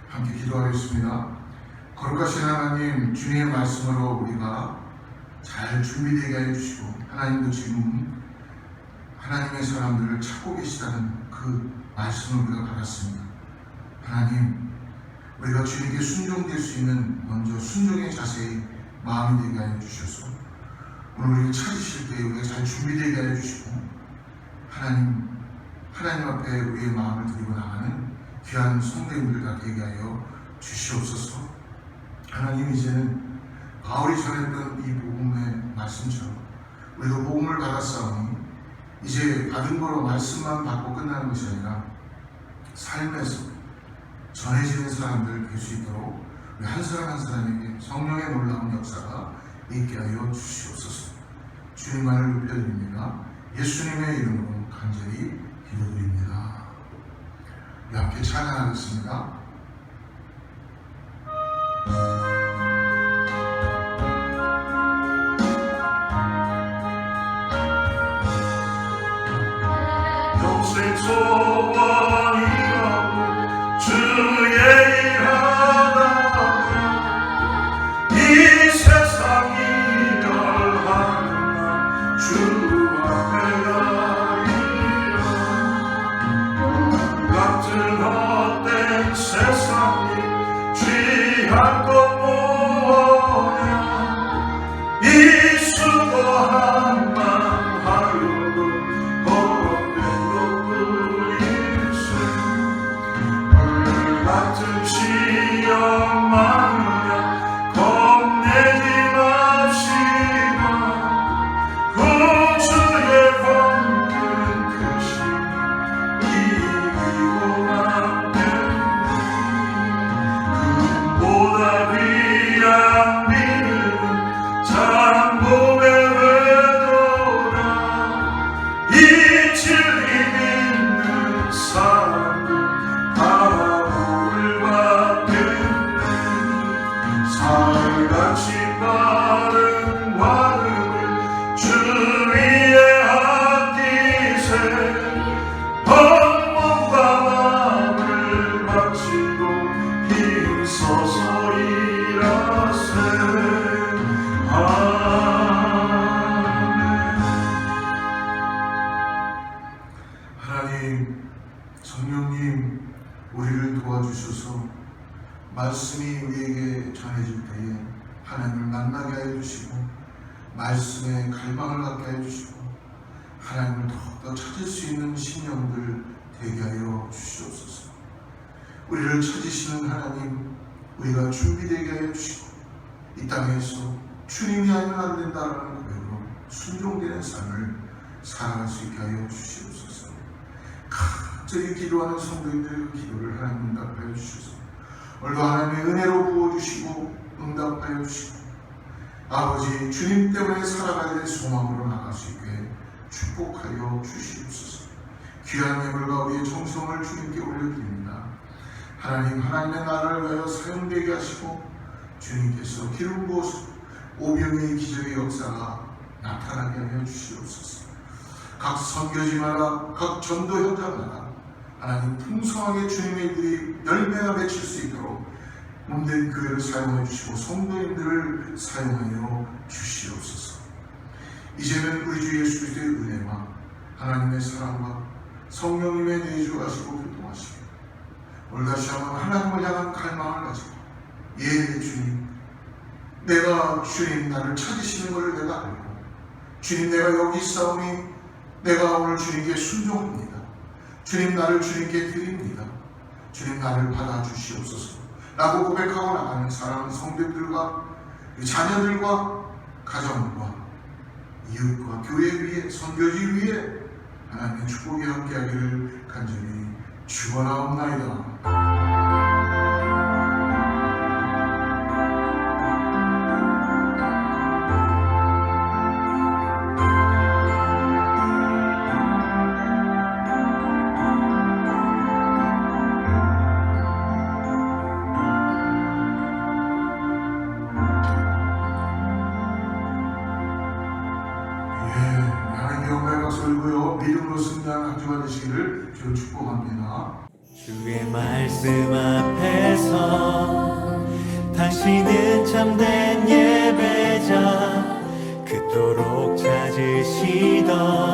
함께 기도하겠습니다. 거룩하신 하나님, 주님의 말씀으로 우리가 잘 준비되게 해주시고 하나님도 지금 하나님의 사람들을 찾고 계시다는 그 말씀을 우리가 받았습니다. 하나님, 우리가 주님께 순종될 수 있는 먼저 순종의 자세히 마음이 되게 하여 주셔서 오늘 우리를 찾으실 때 우리가 잘 준비되게 하여 주시고 하나님 앞에 우리의 마음을 드리고 나가는 귀한 성도님들 다 되게 하여 주시옵소서. 하나님, 이제는 바울이 전했던 이 복음의 말씀처럼 우리가 복음을 받았사오니 이제 받은 거로 말씀만 받고 끝나는 것이 아니라 삶에서 전해지는 사람들 될 수 있도록 우리 한 사람 한 사람에게 성령의 놀라운 역사가 있게 하여 주시옵소서. 주님만을 높여드립니다. 예수님의 이름으로 간절히 기도드립니다. 우리 함께 찬양하겠습니다. 평생 소원이라고 주의 일하다가 이 세상이 멸하는 날 주 앞에 가리라. 같은 헛된 세상이 취할 것 뭐냐 이 수고함만 하여도 같은 시험 많으면 겁내지 맙시다. 구주의 번큰 크신 이기고 만든다. 금보다 귀한 믿음은 장복의 외도다. 이 진리 믿는 사람들 살같이 빠른 발음을 주 위에 아끼세. 번복과 마음을 바치고 힘써서 일하세. 아멘. 하나님, 성령님, 우리를 도와주셔서 말씀이 우리에게 전해질 때에 하나님을 만나게 하여 주시고 말씀에 갈망을 갖게 하여 주시고 하나님을 더욱더 찾을 수 있는 심령들 되게 하여 주시옵소서. 우리를 찾으시는 하나님, 우리가 준비되게 하여 주시고 이 땅에서 주님이 아니면 안 된다라는 고백으로 순종되는 삶을 살아갈 수 있게 하여 주시옵소서. 간절히 기도하는 성도님들의 그 기도를 하나님 응답하여 주셔서 오늘도 하나님의 은혜로 부어주시고 응답하여 주시고 아버지 주님 때문에 살아가야 될 소망으로 나갈 수 있게 축복하여 주시옵소서. 귀한 예물과 우리의 정성을 주님께 올려드립니다. 하나님, 하나님의 나라를 위하여 사용되게 하시고 주님께서 기름 부어서 오병이의 기적의 역사가 나타나게 하여 주시옵소서. 각 선교지마다 각 전도 현장마다 하나님 풍성하게 주님의 일들이 열매가 맺힐 수 있도록 몸된 교회를 사용해 주시고 성도님들을 사용하여 주시옵소서. 이제는 우리 주 예수 그리스도의 은혜와 하나님의 사랑과 성령님의 내주하시고 교통하시고 오늘 다시 한번 하나님을 향한 갈망을 가지고 예 주님, 내가 주님 나를 찾으시는 것을 내가 알고 주님 내가 여기 있사오니 내가 오늘 주님께 순종합니다. 주님 나를 주님께 드립니다. 주님 나를 받아주시옵소서 라고 고백하고 나가는 사랑하는 성도들과 자녀들과 가정과 이웃과 교회 위에 선교지 위에 하나님의 축복이 함께하기를 간절히 축원하옵나이다. 믿음으로 승리하는 한 주가 되시기를 주로 축복합니다. 주의 말씀 앞에서 당신은 참된 예배자 그토록 찾으시던